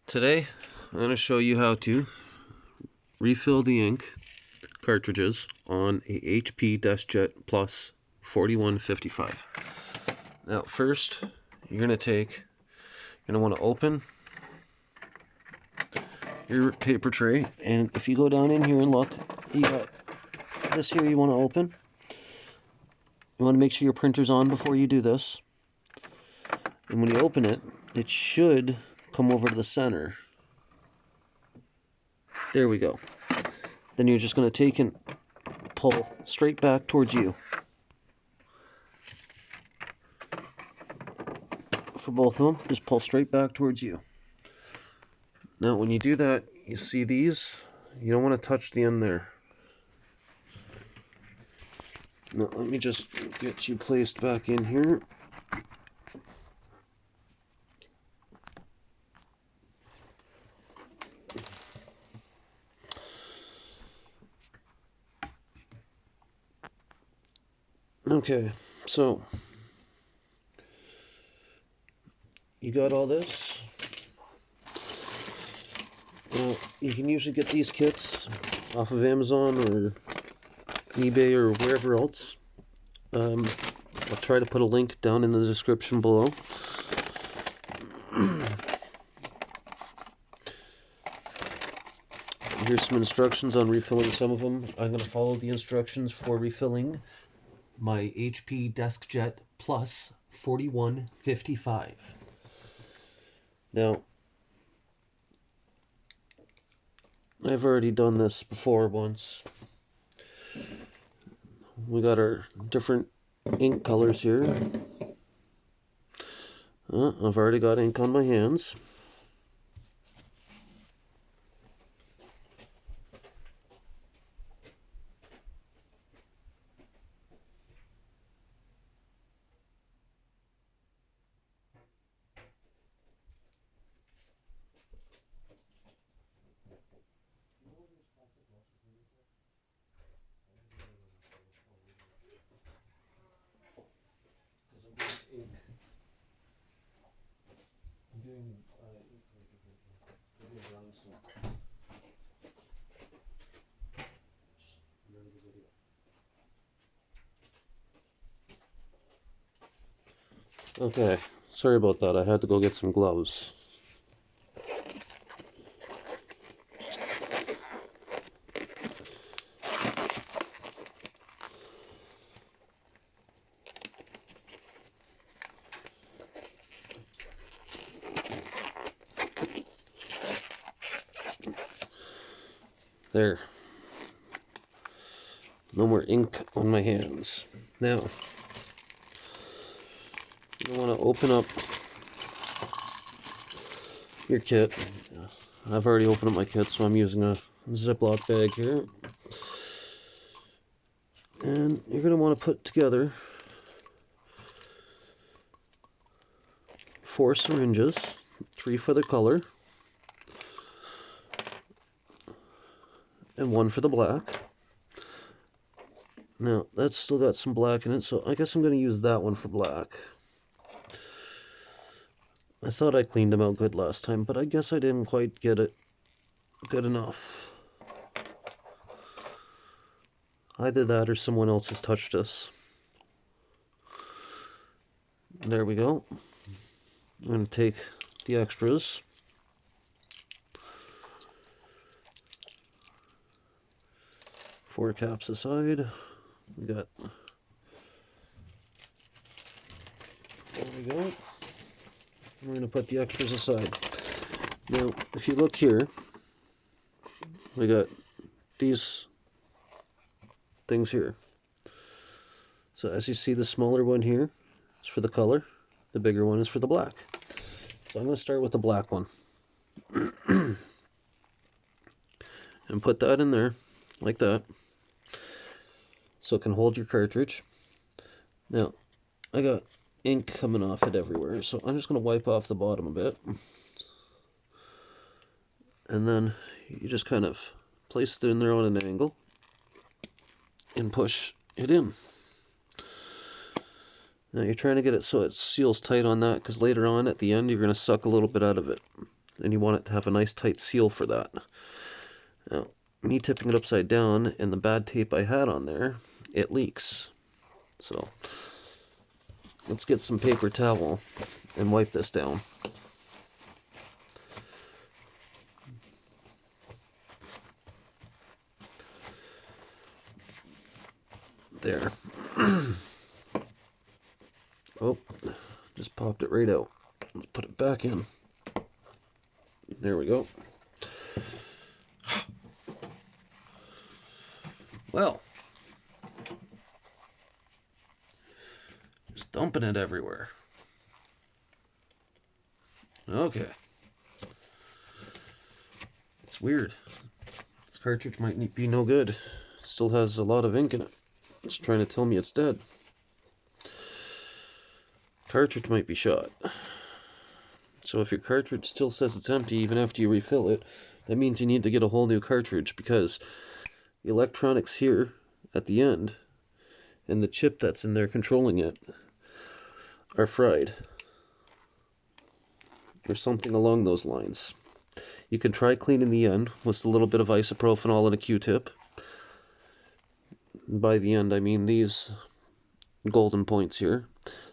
Today, I'm going to show you how to refill the ink cartridges on a HP DeskJet Plus 4155. Now, first, you're going to want to open your paper tray, and if you go down in here and look, you got this here you want to open. You want to make sure your printer's on before you do this. And when you open it, it should come over to the center. There we go. Then you're just going to take and pull straight back towards you. For both of them, just pull straight back towards you. Now when you do that, you see these? You don't want to touch the end there. Now let me just get you placed back in here. Okay, so you got all this. Now, you can usually get these kits off of Amazon or eBay or wherever else. I'll try to put a link down in the description below. Here's some instructions on refilling some of them. I'm going to follow the instructions for refilling my HP DeskJet Plus 4155. Now, I've already done this before once. We got our different ink colors here. I've already got ink on my hands. Okay, sorry about that. I had to go get some gloves. There. No more ink on my hands. Now, you want to open up your kit. I've already opened up my kit, so I'm using a Ziploc bag here. And you're going to want to put together 4 syringes, 3 for the color, and 1 for the black. Now, that's still got some black in it, so I guess I'm going to use that one for black. I thought I cleaned them out good last time, but I guess I didn't quite get it good enough. Either that or someone else has touched this. There we go. I'm going to take the extras. Four caps aside. We got. There we go. We're going to put the extras aside. Now, if you look here, we got these things here. So as you see, the smaller one here is for the color, the bigger one is for the black. So I'm going to start with the black one. And put that in there, like that, so it can hold your cartridge. Now, I got ink coming off it everywhere, so I'm just going to wipe off the bottom a bit. And then you just kind of place it in there on an angle and push it in. Now you're trying to get it so it seals tight on that, because later on at the end you're going to suck a little bit out of it. and you want it to have a nice tight seal for that. Now, me tipping it upside down and the bad tape I had on there, it leaks. So let's get some paper towel and wipe this down. There. Oh, just popped it right out. Let's put it back in. There we go. Well, just dumping it everywhere. Okay. It's weird. This cartridge might be no good. It still has a lot of ink in it. It's trying to tell me it's dead. Cartridge might be shot. So if your cartridge still says it's empty even after you refill it, that means you need to get a whole new cartridge, because the electronics here at the end and the chip that's in there controlling it are fried, or something along those lines. You can try cleaning the end with a little bit of isopropanol and a Q-tip. By the end, I mean these golden points here.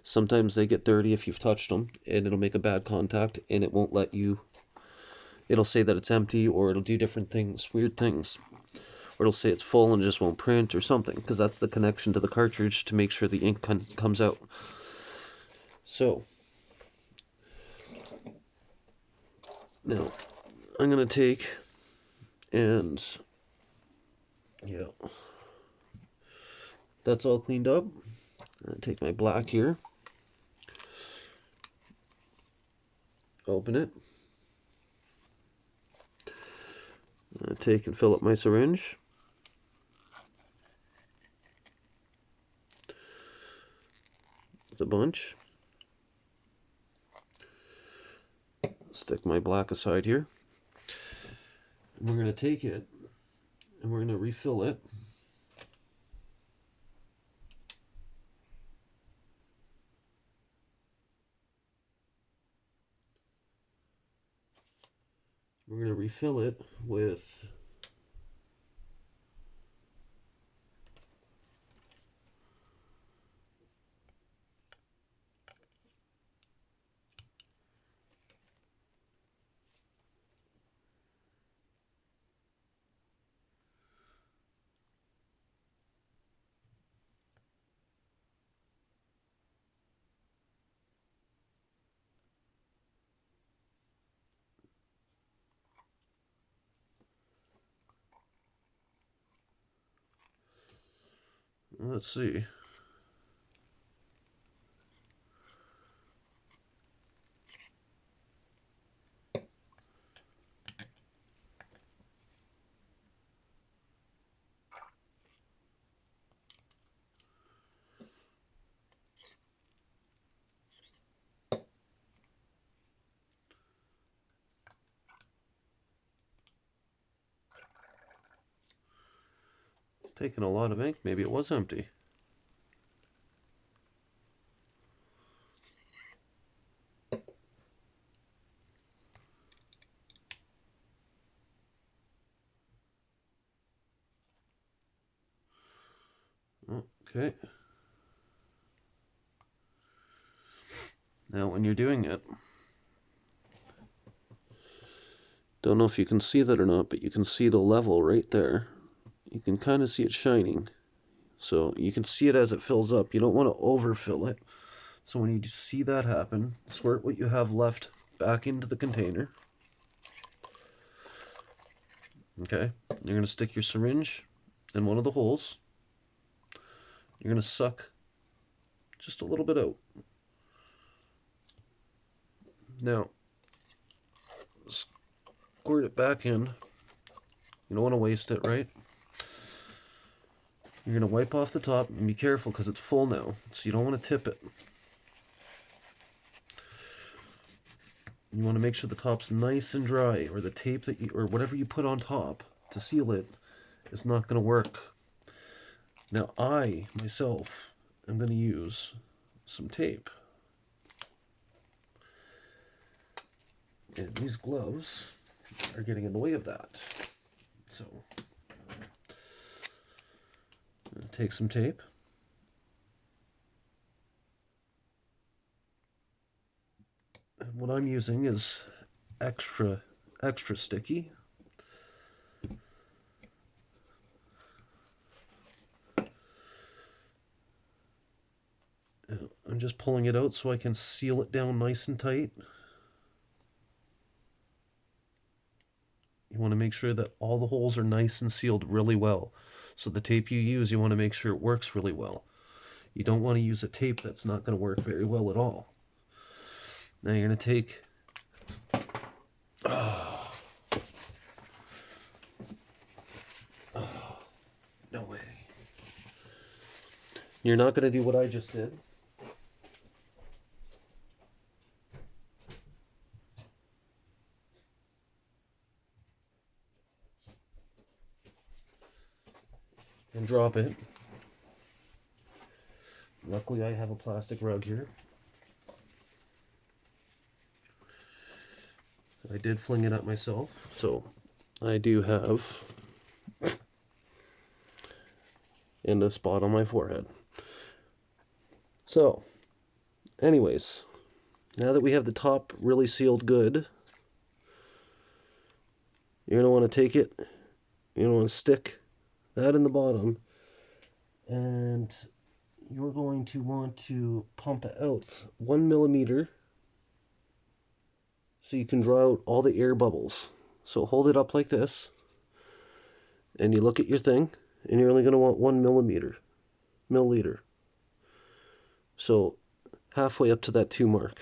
Sometimes they get dirty if you've touched them, and it'll make a bad contact, and it won't let you. It'll say that it's empty, or it'll do different things, weird things. Or it'll say it's full and it just won't print or something, because that's the connection to the cartridge to make sure the ink comes out. So, now, I'm going to take and, yeah, that's all cleaned up. I'm going to take my black here, open it, I'm going to take and fill up my syringe. It's a bunch. Stick my black aside here. And we're going to take it and we're going to refill it. We're going to refill it with let's see. It's taking a lot of ink. Maybe it was empty. Okay. Now when you're doing it, don't know if you can see that or not, but you can see the level right there. You can kind of see it shining. So you can see it as it fills up. You don't want to overfill it. So when you see that happen, squirt what you have left back into the container. Okay, you're going to stick your syringe in one of the holes. You're going to suck just a little bit out. Now, squirt it back in. You don't want to waste it, right? You're going to wipe off the top and be careful because it's full now, so you don't want to tip it. You want to make sure the top's nice and dry, or the tape that or whatever you put on top to seal it is not going to work. Now I, myself, am going to use some tape. And these gloves are getting in the way of that. So, I'm going to take some tape. And what I'm using is extra sticky. I'm just pulling it out so I can seal it down nice and tight. You want to make sure that all the holes are nice and sealed really well. So the tape you use, you want to make sure it works really well. You don't want to use a tape that's not going to work very well at all. Now you're going to take... Oh, no way. You're not going to do what I just did. And drop it. Luckily I have a plastic rug here. I did fling it at myself, so I do have and a spot on my forehead. So, anyways, now that we have the top really sealed good, you're going to want to take it, you're going to want to stick that in the bottom, and you're going to want to pump out 1 millimeter so you can draw out all the air bubbles. So hold it up like this, and you look at your thing, and you're only going to want 1 milliliter. So halfway up to that 2 mark.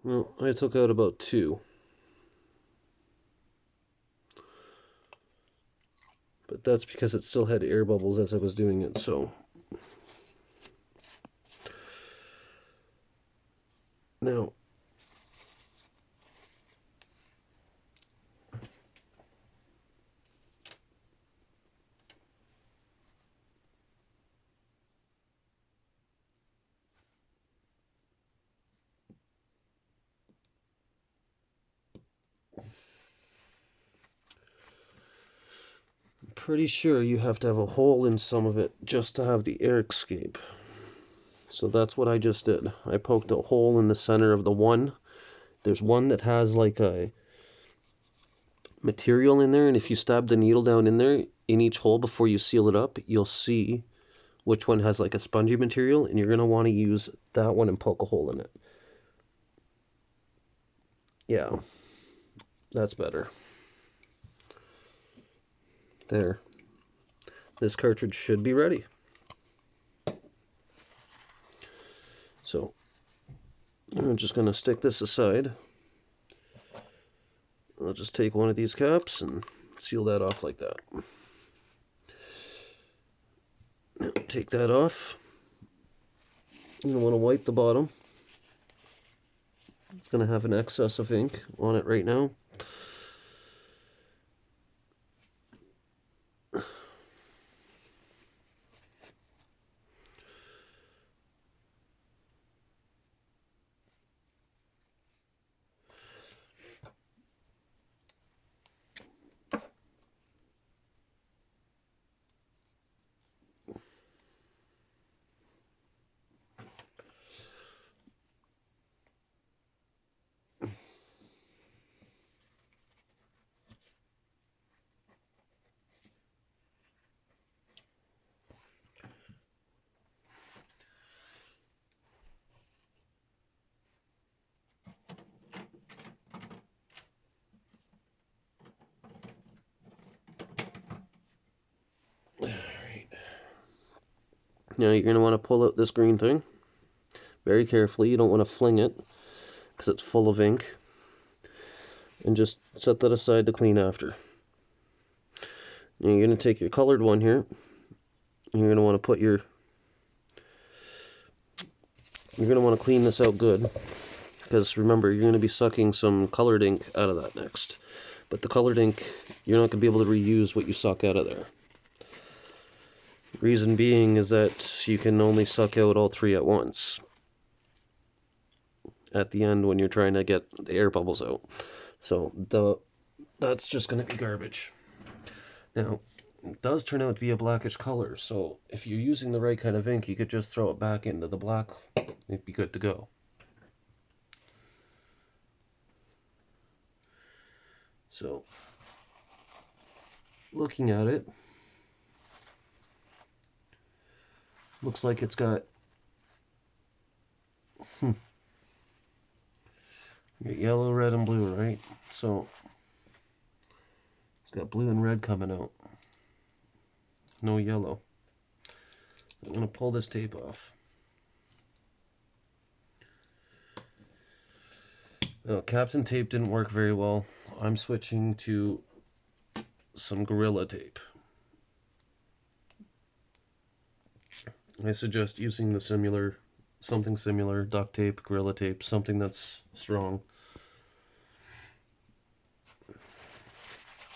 Well, I took out about 2. But that's because it still had air bubbles as I was doing it, so. Now, I'm pretty sure you have to have a hole in some of it just to have the air escape. So that's what I just did. I poked a hole in the center of the one. There's one that has like a material in there, and if you stab the needle down in there, in each hole before you seal it up, you'll see which one has like a spongy material, and you're going to want to use that one and poke a hole in it. Yeah, that's better. There. This cartridge should be ready. So, I'm just going to stick this aside. I'll just take one of these caps and seal that off like that. Now, take that off. You don't want to wipe the bottom. It's going to have an excess of ink on it right now. Now you're going to want to pull out this green thing very carefully. You don't want to fling it because it's full of ink. And just set that aside to clean after. Now you're going to take your colored one here. And you're going to want to put your... You're going to want to clean this out good. Because remember, you're going to be sucking some colored ink out of that next. But the colored ink, you're not going to be able to reuse what you suck out of there. Reason being is that you can only suck out all three at once. At the end when you're trying to get the air bubbles out. So that's just going to be garbage. Now, it does turn out to be a blackish color, so if you're using the right kind of ink, you could just throw it back into the black. It'd be good to go. So, looking at it, looks like it's got yellow, red, and blue, right? So, it's got blue and red coming out. No yellow. I'm going to pull this tape off. Now, Captain Tape didn't work very well. I'm switching to some Gorilla Tape. I suggest using the something similar, duct tape, Gorilla Tape, something that's strong.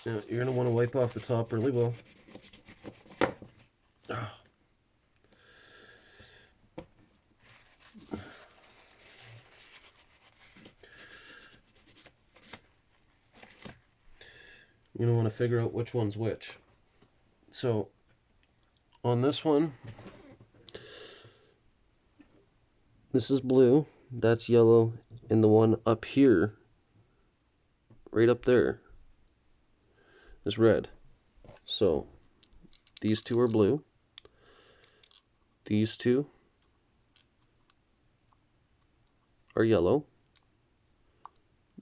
Now, you're going to want to wipe off the top really well. You're going to want to figure out which one's which. So, on this one, this is blue, that's yellow, and the one up here, right up there, is red. So, these two are blue. These two are yellow.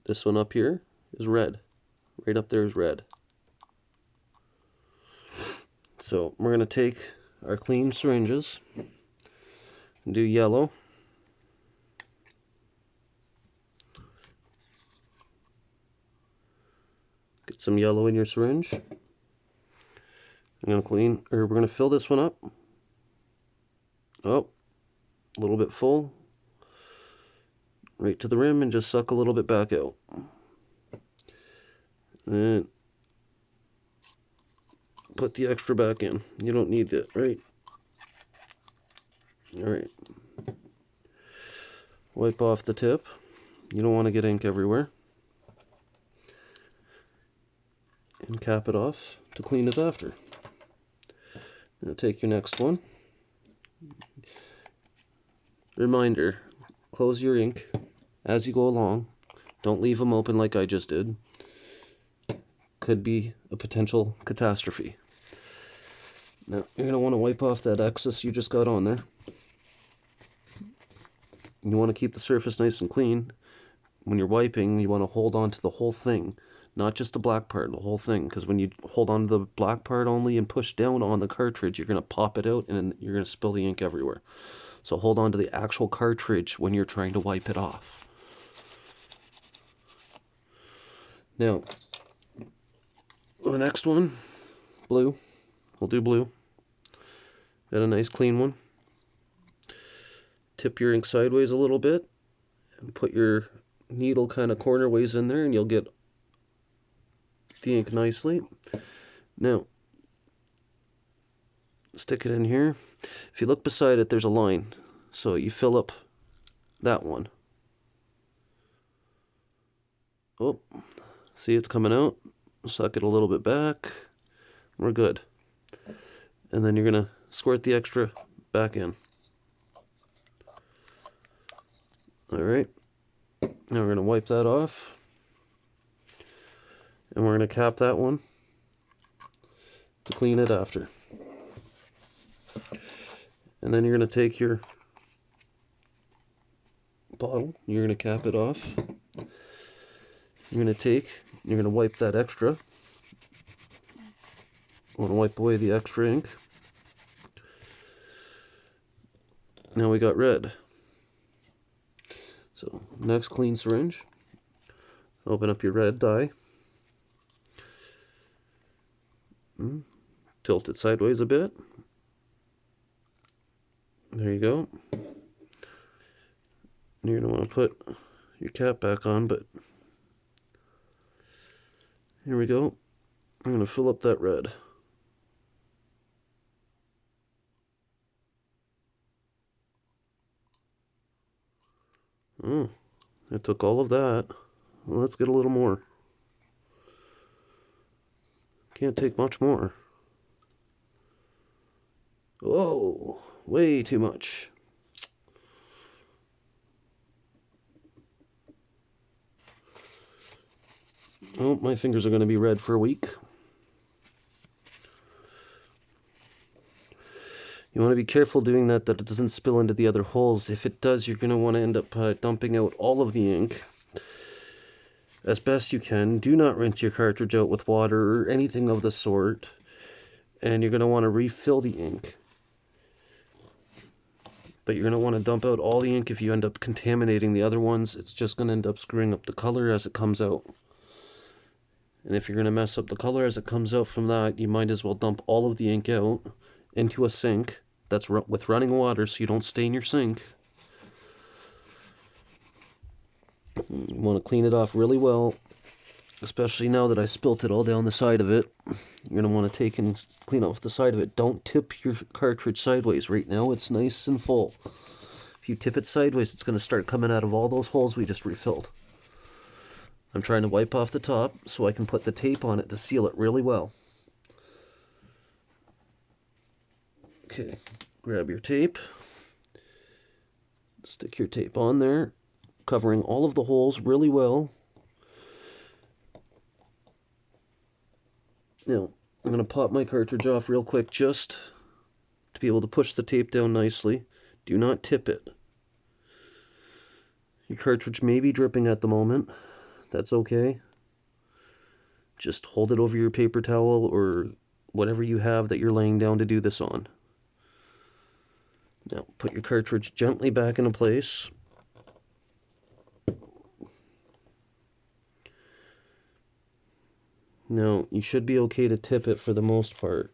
This one up here is red. Right up there is red. So we're going to take our clean syringes and do yellow. Get some yellow in your syringe. We're going to fill this one up. Oh, a little bit full. Right to the rim and just suck a little bit back out. And put the extra back in. You don't need it, right? Alright. Wipe off the tip. You don't want to get ink everywhere. And cap it off to clean it after. Now take your next one. Reminder, close your ink as you go along. Don't leave them open like I just did. Could be a potential catastrophe. Now, you're going to want to wipe off that excess you just got on there. You want to keep the surface nice and clean. When you're wiping, you want to hold on to the whole thing, not just the black part, the whole thing. Because when you hold on to the black part only and push down on the cartridge, you're going to pop it out and you're going to spill the ink everywhere. So hold on to the actual cartridge when you're trying to wipe it off. Now, the next one, blue. We'll do blue. Got a nice clean one. Tip your ink sideways a little bit and put your needle kind of corner ways in there and you'll get the ink nicely. Now, stick it in here. If you look beside it, there's a line. So you fill up that one. Oh, see it's coming out. Suck it a little bit back. We're good. And then you're going to squirt the extra back in. Alright. Now we're going to wipe that off. And we're going to cap that one to clean it after. And then you're going to take your bottle. You're going to cap it off. You're going to wipe that extra. You want to wipe away the extra ink. Now we got red. So next, clean syringe. Open up your red dye. Tilt it sideways a bit. There you go. You're going to want to put your cap back on, but here we go. I'm going to fill up that red. Oh, it took all of that. Well, let's get a little more. Can't take much more. Whoa, way too much. Oh, my fingers are going to be red for a week. You want to be careful doing that it doesn't spill into the other holes. If it does, you're going to want to end up dumping out all of the ink. As best you can, do not rinse your cartridge out with water or anything of the sort. And you're going to want to refill the ink. But you're going to want to dump out all the ink. If you end up contaminating the other ones, it's just going to end up screwing up the color as it comes out. And if you're going to mess up the color as it comes out from that, you might as well dump all of the ink out into a sink that's with running water so you don't stain your sink. You want to clean it off really well, especially now that I spilt it all down the side of it. You're going to want to take and clean off the side of it. Don't tip your cartridge sideways. Right now it's nice and full. If you tip it sideways, it's going to start coming out of all those holes we just refilled. I'm trying to wipe off the top so I can put the tape on it to seal it really well. Okay, grab your tape, stick your tape on there, covering all of the holes really well. Now, I'm going to pop my cartridge off real quick just to be able to push the tape down nicely. Do not tip it. Your cartridge may be dripping at the moment. That's okay. Just hold it over your paper towel or whatever you have that you're laying down to do this on. Now, put your cartridge gently back into place. Now, you should be okay to tip it for the most part.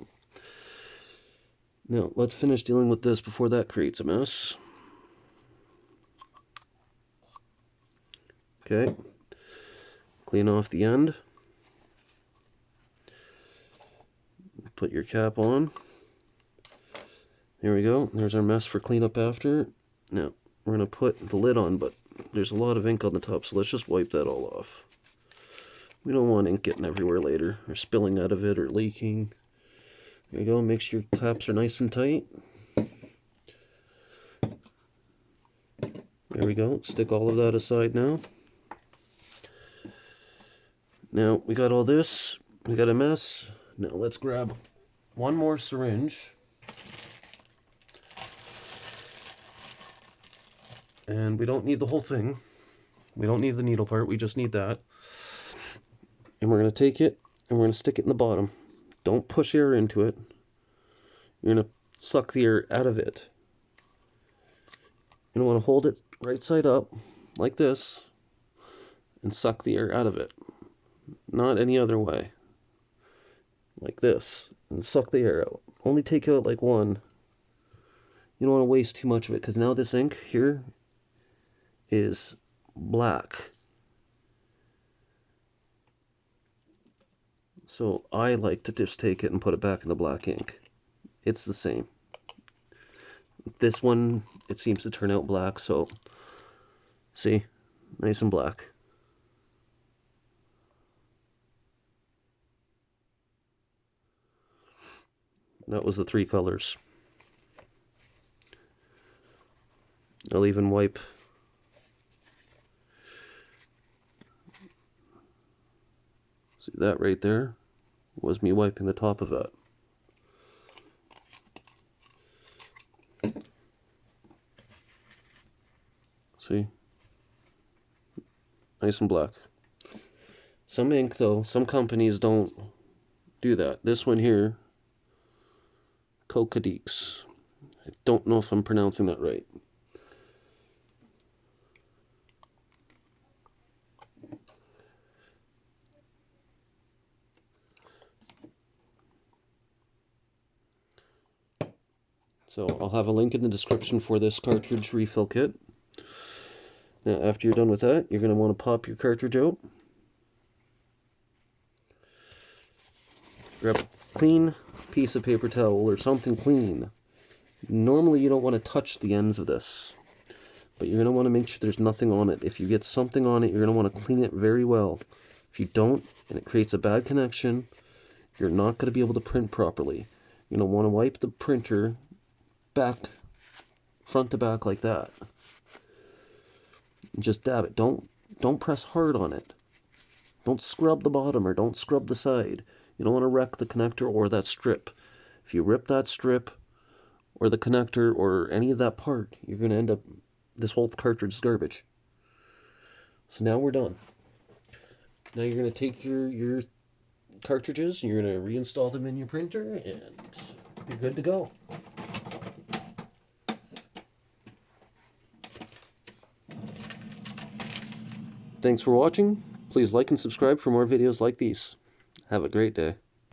Now, let's finish dealing with this before that creates a mess. Okay. Clean off the end. Put your cap on. Here we go. There's our mess for cleanup after. Now, we're going to put the lid on, but there's a lot of ink on the top, so let's just wipe that all off. We don't want ink getting everywhere later, or spilling out of it, or leaking. There you go. Make sure your caps are nice and tight. There we go. Stick all of that aside now. Now, we got all this. We got a mess. Now, let's grab one more syringe. And we don't need the whole thing. We don't need the needle part. We just need that. And we're going to take it and we're going to stick it in the bottom. Don't push air into it. You're going to suck the air out of it. You're going to want to hold it right side up like this and suck the air out of it. Not any other way. Like this. And suck the air out. Only take out like one. You don't want to waste too much of it because now this ink here is black. So I like to just take it and put it back in the black ink. It's the same. This one, it seems to turn out black, so see, nice and black. That was the three colors. I'll even wipe see that right there was me wiping the top of that. See? Nice and black. Some ink though, some companies don't do that. This one here, Cocadix, I don't know if I'm pronouncing that right. So I'll have a link in the description for this cartridge refill kit. Now after you're done with that, you're going to want to pop your cartridge out. Grab a clean piece of paper towel or something clean. Normally you don't want to touch the ends of this, but you're going to want to make sure there's nothing on it. If you get something on it, you're going to want to clean it very well. If you don't, and it creates a bad connection, you're not going to be able to print properly. You're going to want to wipe the printer back, front to back like that. And just dab it. Don't press hard on it. Don't scrub the bottom or don't scrub the side. You don't want to wreck the connector or that strip. If you rip that strip or the connector or any of that part, you're going to end up, this whole cartridge is garbage. So now we're done. Now you're going to take your cartridges and you're going to reinstall them in your printer and you're good to go. Thanks for watching. Please like and subscribe for more videos like these. Have a great day.